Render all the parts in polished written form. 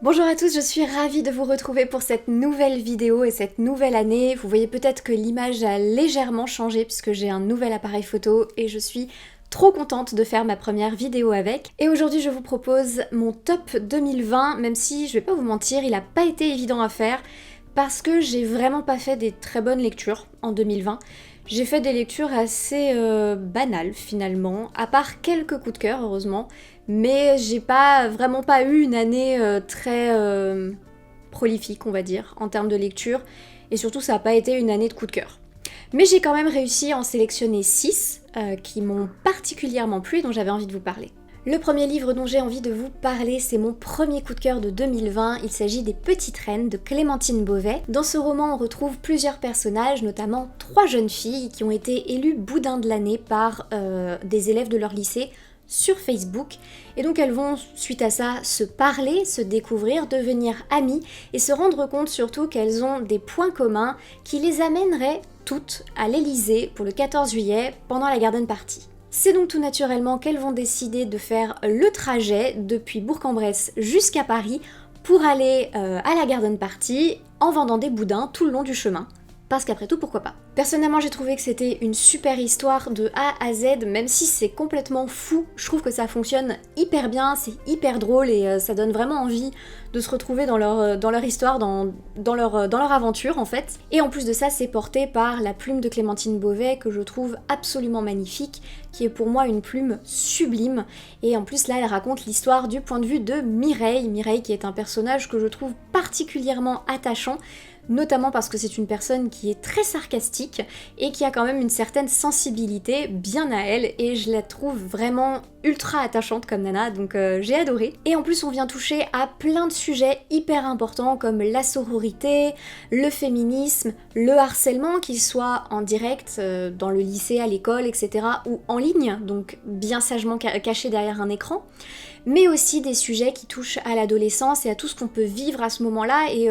Bonjour à tous, je suis ravie de vous retrouver pour cette nouvelle vidéo et cette nouvelle année. Vous voyez peut-être que l'image a légèrement changé puisque j'ai un nouvel appareil photo et je suis trop contente de faire ma première vidéo avec. Et aujourd'hui je vous propose mon top 2020, même si je vais pas vous mentir, il a pas été évident à faire parce que j'ai vraiment pas fait des très bonnes lectures en 2020. J'ai fait des lectures assez banales finalement, à part quelques coups de cœur heureusement, mais j'ai vraiment pas eu une année très prolifique on va dire en termes de lecture, et surtout ça n'a pas été une année de coups de cœur. Mais j'ai quand même réussi à en sélectionner 6 qui m'ont particulièrement plu et dont j'avais envie de vous parler. Le premier livre dont j'ai envie de vous parler, c'est mon premier coup de cœur de 2020, il s'agit des Petites Reines de Clémentine Beauvais. Dans ce roman, on retrouve plusieurs personnages, notamment 3 jeunes filles qui ont été élues boudin de l'année par des élèves de leur lycée sur Facebook. Et donc elles vont, suite à ça, se parler, se découvrir, devenir amies et se rendre compte surtout qu'elles ont des points communs qui les amèneraient toutes à l'Elysée pour le 14 juillet pendant la Garden Party. C'est donc tout naturellement qu'elles vont décider de faire le trajet depuis Bourg-en-Bresse jusqu'à Paris pour aller à la Garden Party en vendant des boudins tout le long du chemin. Parce qu'après tout, pourquoi pas. Personnellement, j'ai trouvé que c'était une super histoire de A à Z, même si c'est complètement fou, je trouve que ça fonctionne hyper bien, c'est hyper drôle et ça donne vraiment envie de se retrouver dans leur histoire, dans leur aventure en fait. Et en plus de ça, c'est porté par la plume de Clémentine Beauvais que je trouve absolument magnifique, qui est pour moi une plume sublime. Et en plus là, elle raconte l'histoire du point de vue de Mireille. Mireille qui est un personnage que je trouve particulièrement attachant, notamment parce que c'est une personne qui est très sarcastique et qui a quand même une certaine sensibilité bien à elle, et je la trouve vraiment ultra attachante comme nana, donc j'ai adoré. Et en plus on vient toucher à plein de sujets hyper importants comme la sororité, le féminisme, le harcèlement, qu'il soit en direct dans le lycée, à l'école, etc. ou en ligne, donc bien sagement caché derrière un écran, mais aussi des sujets qui touchent à l'adolescence et à tout ce qu'on peut vivre à ce moment-là, et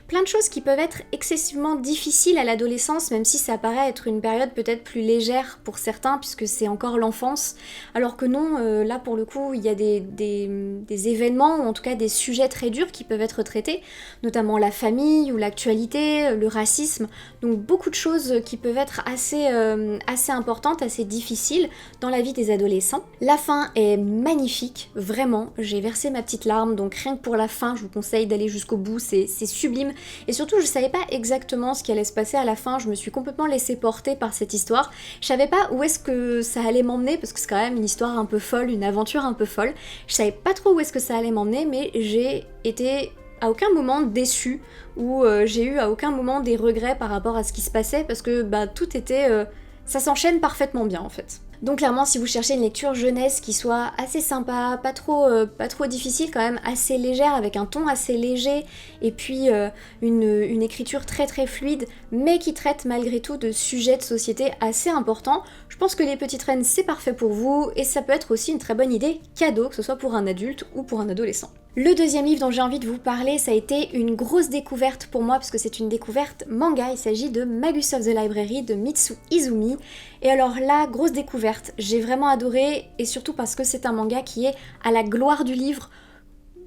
plein de choses qui peuvent être excessivement difficiles à l'adolescence, même si ça paraît être une période peut-être plus légère pour certains, puisque c'est encore l'enfance, alors que non, là pour le coup, il y a des événements, ou en tout cas des sujets très durs qui peuvent être traités, notamment la famille ou l'actualité, le racisme, donc beaucoup de choses qui peuvent être assez importantes, assez difficiles dans la vie des adolescents. La fin est magnifique, vraiment, j'ai versé ma petite larme, donc rien que pour la fin, je vous conseille d'aller jusqu'au bout, c'est sublime. Et surtout, je savais pas exactement ce qui allait se passer à la fin, je me suis complètement laissée porter par cette histoire. Je savais pas où est-ce que ça allait m'emmener, parce que c'est quand même une histoire un peu folle, une aventure un peu folle. Je savais pas trop où est-ce que ça allait m'emmener, mais j'ai été à aucun moment déçue, ou j'ai eu à aucun moment des regrets par rapport à ce qui se passait, parce que bah, tout était... ça s'enchaîne parfaitement bien en fait. Donc clairement, si vous cherchez une lecture jeunesse qui soit assez sympa, pas trop difficile, quand même assez légère, avec un ton assez léger, et puis une écriture très très fluide, mais qui traite malgré tout de sujets de société assez importants, je pense que Les Petites Reines c'est parfait pour vous, et ça peut être aussi une très bonne idée cadeau, que ce soit pour un adulte ou pour un adolescent. Le deuxième livre dont j'ai envie de vous parler, ça a été une grosse découverte pour moi, parce que c'est une découverte manga, il s'agit de Magus of the Library de Mitsu Izumi. Et alors là, grosse découverte, j'ai vraiment adoré, et surtout parce que c'est un manga qui est à la gloire du livre,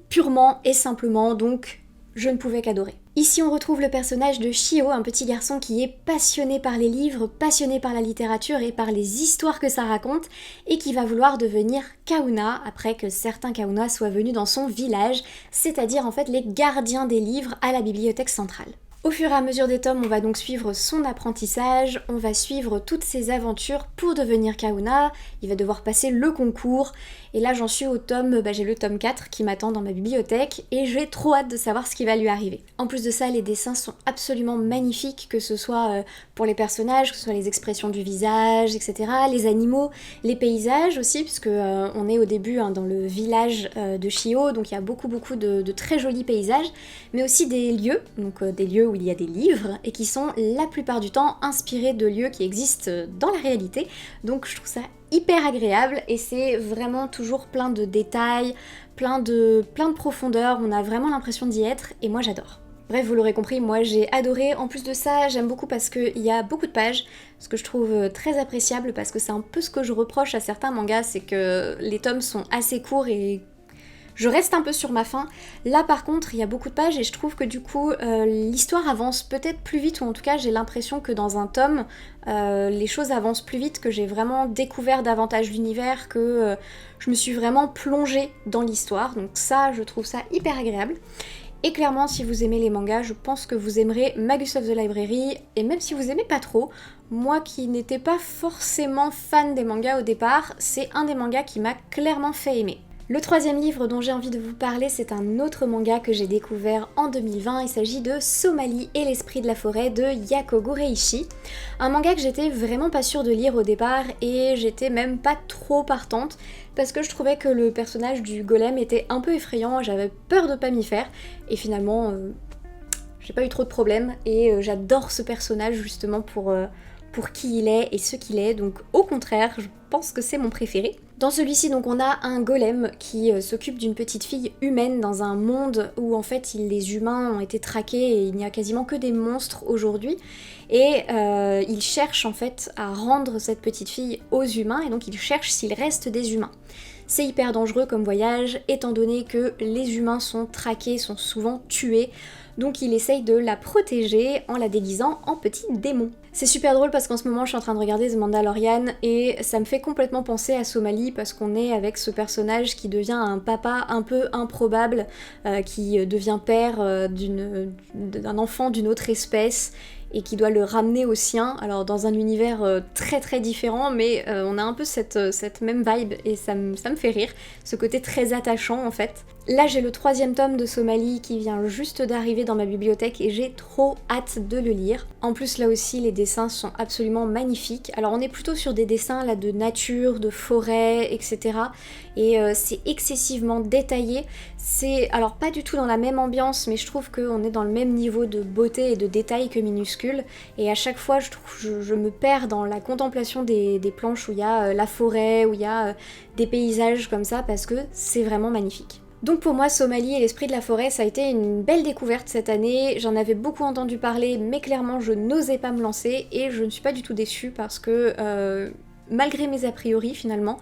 purement et simplement, donc je ne pouvais qu'adorer. Ici on retrouve le personnage de Shio, un petit garçon qui est passionné par les livres, passionné par la littérature et par les histoires que ça raconte, et qui va vouloir devenir Kahuna après que certains Kahuna soient venus dans son village, c'est-à-dire en fait les gardiens des livres à la bibliothèque centrale. Au fur et à mesure des tomes, on va donc suivre son apprentissage, on va suivre toutes ses aventures pour devenir Kahuna, il va devoir passer le concours, et là j'en suis au tome, j'ai le tome 4 qui m'attend dans ma bibliothèque, et j'ai trop hâte de savoir ce qui va lui arriver. En plus de ça, les dessins sont absolument magnifiques, que ce soit pour les personnages, que ce soit les expressions du visage, etc., les animaux, les paysages aussi, puisque on est au début dans le village de Shio, donc il y a beaucoup de très jolis paysages, mais aussi des lieux, donc des lieux où il y a des livres, et qui sont la plupart du temps inspirés de lieux qui existent dans la réalité, donc je trouve ça hyper agréable, et c'est vraiment toujours plein de détails, plein de profondeur, on a vraiment l'impression d'y être, et moi j'adore. Bref, vous l'aurez compris, moi j'ai adoré. En plus de ça, j'aime beaucoup parce qu'il y a beaucoup de pages, ce que je trouve très appréciable, parce que c'est un peu ce que je reproche à certains mangas, c'est que les tomes sont assez courts et Je reste un peu sur ma faim. Là par contre, il y a beaucoup de pages et je trouve que du coup, l'histoire avance peut-être plus vite, ou en tout cas j'ai l'impression que dans un tome, les choses avancent plus vite, que j'ai vraiment découvert davantage l'univers, que je me suis vraiment plongée dans l'histoire. Donc ça, je trouve ça hyper agréable. Et clairement, si vous aimez les mangas, je pense que vous aimerez Magus of the Library, et même si vous aimez pas trop, moi qui n'étais pas forcément fan des mangas au départ, c'est un des mangas qui m'a clairement fait aimer. Le troisième livre dont j'ai envie de vous parler, c'est un autre manga que j'ai découvert en 2020, il s'agit de Somali et l'esprit de la forêt de Yako Gureishi. Un manga que j'étais vraiment pas sûre de lire au départ et j'étais même pas trop partante parce que je trouvais que le personnage du golem était un peu effrayant, j'avais peur de pas m'y faire et finalement j'ai pas eu trop de problèmes et j'adore ce personnage justement pour qui il est et ce qu'il est, donc au contraire, je pense que c'est mon préféré. Dans celui-ci, donc, on a un golem qui s'occupe d'une petite fille humaine dans un monde où en fait les humains ont été traqués et il n'y a quasiment que des monstres aujourd'hui. Et il cherche en fait à rendre cette petite fille aux humains et donc il cherche s'il reste des humains. C'est hyper dangereux comme voyage étant donné que les humains sont traqués, sont souvent tués. Donc il essaye de la protéger en la déguisant en petit démon. C'est super drôle parce qu'en ce moment je suis en train de regarder The Mandalorian et ça me fait complètement penser à Somali parce qu'on est avec ce personnage qui devient un papa un peu improbable, qui devient père d'un enfant d'une autre espèce et qui doit le ramener au sien, alors dans un univers très très différent, mais on a un peu cette même vibe et ça me fait rire, ce côté très attachant en fait. Là j'ai le troisième tome de Somali qui vient juste d'arriver dans ma bibliothèque et j'ai trop hâte de le lire. En plus là aussi les dessins sont absolument magnifiques, alors on est plutôt sur des dessins là de nature, de forêt, etc. Et c'est excessivement détaillé, c'est alors pas du tout dans la même ambiance mais je trouve qu'on est dans le même niveau de beauté et de détail que Minuscule et à chaque fois je me perds dans la contemplation des planches où il y a la forêt, où il y a des paysages comme ça parce que c'est vraiment magnifique. Donc pour moi, Somali et l'esprit de la forêt, ça a été une belle découverte cette année, j'en avais beaucoup entendu parler, mais clairement je n'osais pas me lancer et je ne suis pas du tout déçue parce que malgré mes a priori finalement,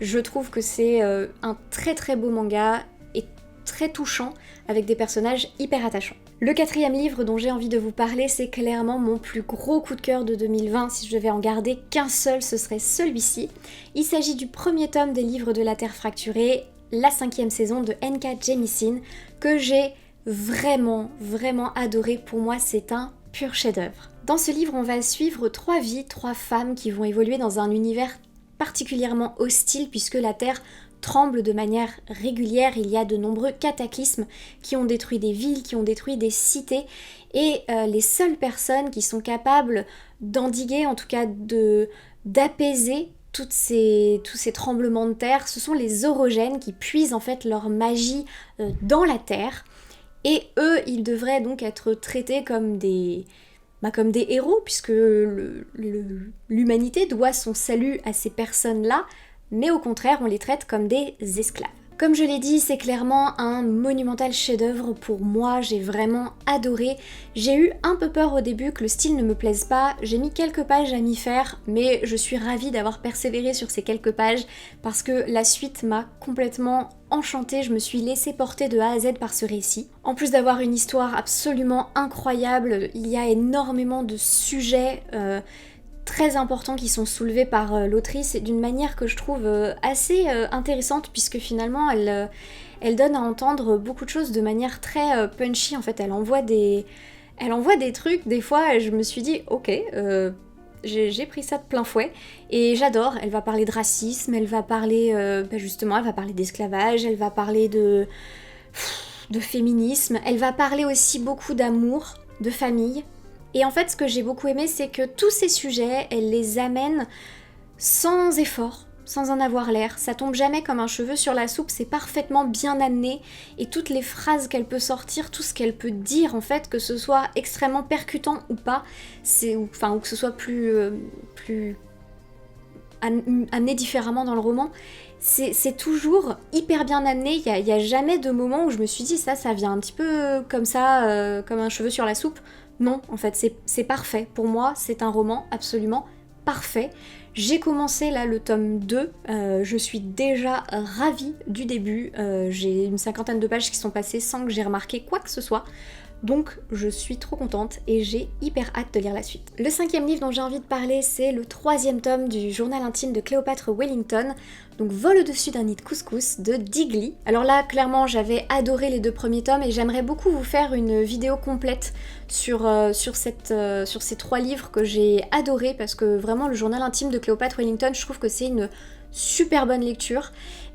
je trouve que c'est un très très beau manga et très touchant avec des personnages hyper attachants. Le quatrième livre dont j'ai envie de vous parler, c'est clairement mon plus gros coup de cœur de 2020. Si je devais en garder qu'un seul, ce serait celui-ci. Il s'agit du premier tome des livres de la Terre fracturée, la 5e saison de N.K. Jemisin, que j'ai vraiment adoré. Pour moi, c'est un pur chef-d'œuvre. Dans ce livre, on va suivre 3 vies, 3 femmes qui vont évoluer dans un univers particulièrement hostile puisque la Terre tremble de manière régulière, il y a de nombreux cataclysmes qui ont détruit des villes, qui ont détruit des cités, et les seules personnes qui sont capables d'endiguer, en tout cas d'apaiser tous ces tremblements de terre, ce sont les orogènes qui puisent en fait leur magie dans la terre, et eux, ils devraient donc être traités comme des héros, puisque l'humanité doit son salut à ces personnes-là, mais au contraire, on les traite comme des esclaves. Comme je l'ai dit, c'est clairement un monumental chef-d'œuvre pour moi, j'ai vraiment adoré. J'ai eu un peu peur au début que le style ne me plaise pas, j'ai mis quelques pages à m'y faire, mais je suis ravie d'avoir persévéré sur ces quelques pages parce que la suite m'a complètement enchantée, je me suis laissée porter de A à Z par ce récit. En plus d'avoir une histoire absolument incroyable, il y a énormément de sujets très importants qui sont soulevés par l'autrice et d'une manière que je trouve assez intéressante puisque finalement elle donne à entendre beaucoup de choses de manière très punchy. En fait, elle envoie des trucs des fois et je me suis dit ok, j'ai pris ça de plein fouet et j'adore. Elle va parler de racisme, elle va parler justement, elle va parler d'esclavage, elle va parler de féminisme, elle va parler aussi beaucoup d'amour, de famille. Et en fait, ce que j'ai beaucoup aimé, c'est que tous ces sujets, elle les amène sans effort, sans en avoir l'air. Ça tombe jamais comme un cheveu sur la soupe, c'est parfaitement bien amené. Et toutes les phrases qu'elle peut sortir, tout ce qu'elle peut dire, en fait, que ce soit extrêmement percutant ou pas, ou que ce soit plus amené différemment dans le roman, c'est toujours hyper bien amené. Il y a jamais de moment où je me suis dit ça vient un petit peu comme ça, comme un cheveu sur la soupe. Non, en fait, c'est parfait. Pour moi, c'est un roman absolument parfait. J'ai commencé là le tome 2, je suis déjà ravie du début, j'ai une 50aine de pages qui sont passées sans que j'ai remarqué quoi que ce soit. Donc je suis trop contente et j'ai hyper hâte de lire la suite. Le 5e livre dont j'ai envie de parler, c'est le 3e tome du journal intime de Cléopâtre Wellington, donc Vol au-dessus d'un nid de couscous de Digli. Alors là, clairement, j'avais adoré les 2 premiers tomes et j'aimerais beaucoup vous faire une vidéo complète sur ces 3 livres que j'ai adorés parce que vraiment le journal intime de Cléopâtre Wellington, je trouve que c'est une super bonne lecture.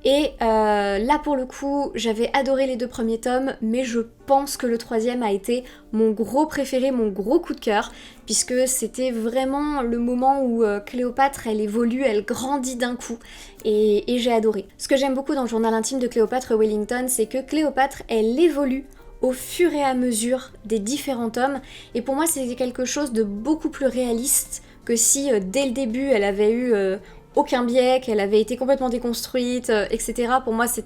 Et là pour le coup j'avais adoré les 2 premiers tomes, mais je pense que le 3e a été mon gros préféré, mon gros coup de cœur, puisque c'était vraiment le moment où Cléopâtre elle évolue, elle grandit d'un coup, et j'ai adoré. Ce que j'aime beaucoup dans le journal intime de Cléopâtre Wellington, c'est que Cléopâtre elle évolue au fur et à mesure des différents tomes, et pour moi c'était quelque chose de beaucoup plus réaliste que si dès le début elle avait eu aucun biais, qu'elle avait été complètement déconstruite, etc. Pour moi, ça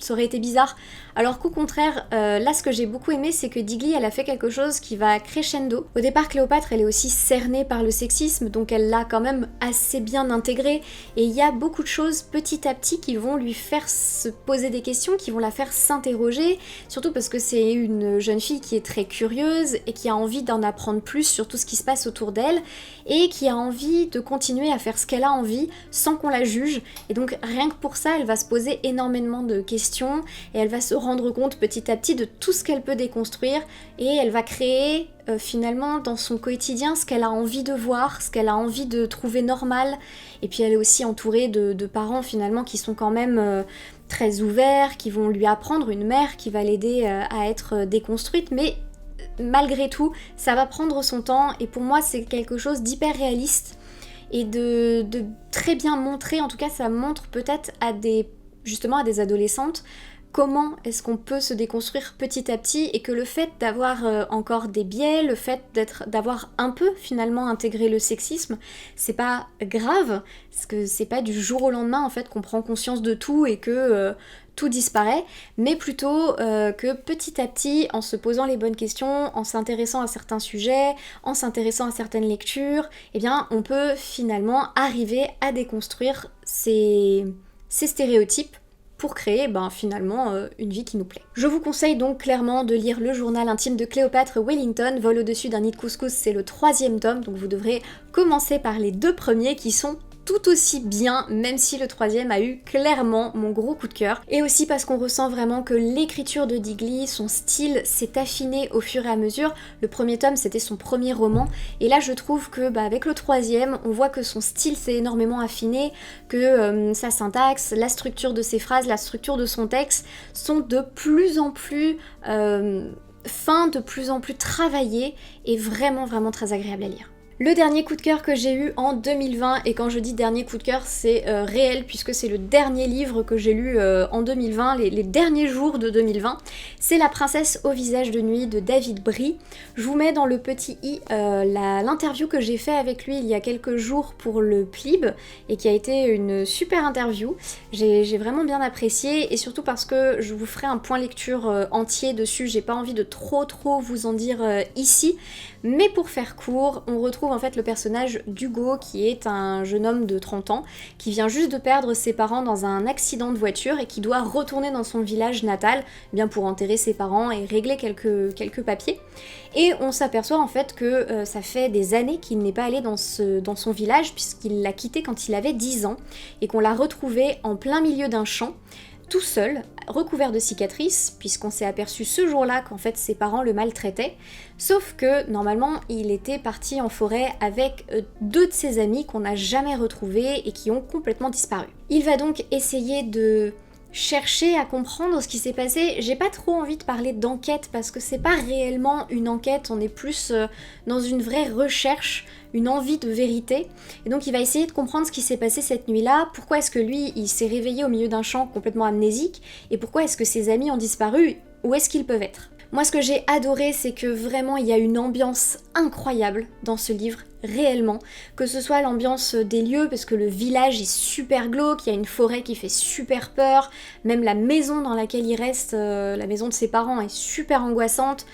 aurait été bizarre. Alors qu'au contraire, là ce que j'ai beaucoup aimé, c'est que Digli elle a fait quelque chose qui va crescendo. Au départ, Cléopâtre elle est aussi cernée par le sexisme, donc elle l'a quand même assez bien intégré, et il y a beaucoup de choses petit à petit qui vont lui faire se poser des questions, qui vont la faire s'interroger, surtout parce que c'est une jeune fille qui est très curieuse et qui a envie d'en apprendre plus sur tout ce qui se passe autour d'elle, et qui a envie de continuer à faire ce qu'elle a envie sans qu'on la juge, et donc rien que pour ça, elle va se poser énormément de questions, et elle va se rendre compte petit à petit de tout ce qu'elle peut déconstruire, et elle va créer finalement dans son quotidien ce qu'elle a envie de voir, ce qu'elle a envie de trouver normal. Et puis elle est aussi entourée de parents finalement qui sont quand même très ouverts, qui vont lui apprendre, une mère qui va l'aider à être déconstruite, mais malgré tout ça va prendre son temps, et pour moi c'est quelque chose d'hyper réaliste et de très bien montré. En tout cas ça montre peut-être justement à des adolescentes comment est-ce qu'on peut se déconstruire petit à petit, et que le fait d'avoir encore des biais, le fait d'avoir un peu finalement intégré le sexisme, c'est pas grave, parce que c'est pas du jour au lendemain en fait qu'on prend conscience de tout et que tout disparaît, mais plutôt que petit à petit, en se posant les bonnes questions, en s'intéressant à certains sujets, en s'intéressant à certaines lectures, eh bien on peut finalement arriver à déconstruire ces stéréotypes pour créer finalement une vie qui nous plaît. Je vous conseille donc clairement de lire le journal intime de Cléopâtre Wellington, Vol au-dessus d'un nid de couscous, c'est le 3e tome, donc vous devrez commencer par les 2 premiers qui sont tout aussi bien, même si le 3e a eu clairement mon gros coup de cœur. Et aussi parce qu'on ressent vraiment que l'écriture de Digli, son style s'est affiné au fur et à mesure. Le 1er tome c'était son premier roman, et là je trouve que avec le 3e, on voit que son style s'est énormément affiné, que sa syntaxe, la structure de ses phrases, la structure de son texte sont de plus en plus fins, de plus en plus travaillées, et vraiment très agréable à lire. Le dernier coup de cœur que j'ai eu en 2020, et quand je dis dernier coup de cœur, c'est réel puisque c'est le dernier livre que j'ai lu en 2020, les derniers jours de 2020, c'est La princesse au visage de nuit de David Brie. Je vous mets dans le petit i l'interview que j'ai fait avec lui il y a quelques jours pour le Plib, et qui a été une super interview. J'ai vraiment bien apprécié, et surtout parce que je vous ferai un point lecture entier dessus, j'ai pas envie de trop vous en dire ici. Mais pour faire court, on retrouve en fait le personnage d'Hugo, qui est un jeune homme de 30 ans, qui vient juste de perdre ses parents dans un accident de voiture et qui doit retourner dans son village natal, bien pour enterrer ses parents et régler quelques papiers. Et on s'aperçoit en fait que ça fait des années qu'il n'est pas allé dans son village, puisqu'il l'a quitté quand il avait 10 ans, et qu'on l'a retrouvé en plein milieu d'un champ, tout seul, recouvert de cicatrices, puisqu'on s'est aperçu ce jour-là qu'en fait ses parents le maltraitaient, sauf que normalement il était parti en forêt avec 2 de ses amis qu'on n'a jamais retrouvés et qui ont complètement disparu. Il va donc essayer de chercher à comprendre ce qui s'est passé. J'ai pas trop envie de parler d'enquête parce que c'est pas réellement une enquête, on est plus dans une vraie recherche, une envie de vérité, et donc il va essayer de comprendre ce qui s'est passé cette nuit-là, pourquoi est-ce que lui il s'est réveillé au milieu d'un champ complètement amnésique, et pourquoi est-ce que ses amis ont disparu, où est-ce qu'ils peuvent être. Moi ce que j'ai adoré, c'est que vraiment il y a une ambiance incroyable dans ce livre, réellement, que ce soit l'ambiance des lieux, parce que le village est super glauque, il y a une forêt qui fait super peur, même la maison dans laquelle il reste, la maison de ses parents est super angoissante,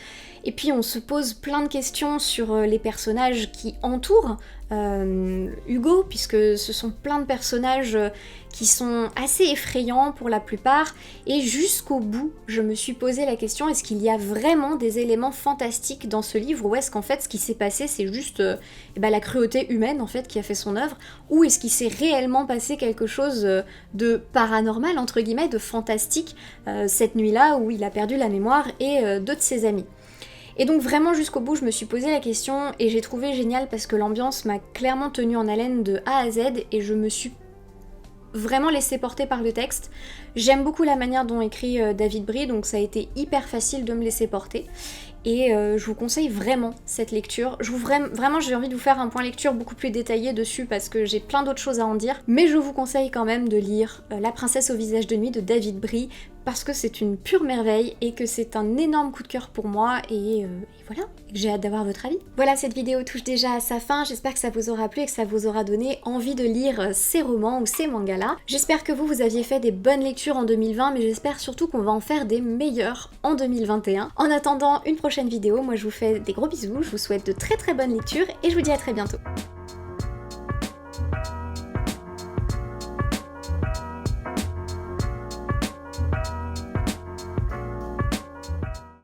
Et puis on se pose plein de questions sur les personnages qui entourent Hugo, puisque ce sont plein de personnages qui sont assez effrayants pour la plupart, et jusqu'au bout, je me suis posé la question, est-ce qu'il y a vraiment des éléments fantastiques dans ce livre, ou est-ce qu'en fait ce qui s'est passé c'est juste la cruauté humaine en fait qui a fait son œuvre, ou est-ce qu'il s'est réellement passé quelque chose de paranormal, entre guillemets, de fantastique, cette nuit-là où il a perdu la mémoire et deux de ses amis. Et donc vraiment jusqu'au bout je me suis posé la question et j'ai trouvé génial parce que l'ambiance m'a clairement tenue en haleine de A à Z et je me suis vraiment laissée porter par le texte. J'aime beaucoup la manière dont écrit David Brie, donc ça a été hyper facile de me laisser porter. Et je vous conseille vraiment cette lecture. Vraiment j'ai envie de vous faire un point lecture beaucoup plus détaillé dessus parce que j'ai plein d'autres choses à en dire. Mais je vous conseille quand même de lire La princesse au visage de nuit de David Brie parce que c'est une pure merveille et que c'est un énorme coup de cœur pour moi et voilà, j'ai hâte d'avoir votre avis. Voilà, cette vidéo touche déjà à sa fin, j'espère que ça vous aura plu et que ça vous aura donné envie de lire ces romans ou ces mangas-là. J'espère que vous aviez fait des bonnes lectures en 2020, mais j'espère surtout qu'on va en faire des meilleures en 2021. En attendant une prochaine vidéo, moi je vous fais des gros bisous, je vous souhaite de très bonnes lectures et je vous dis à très bientôt.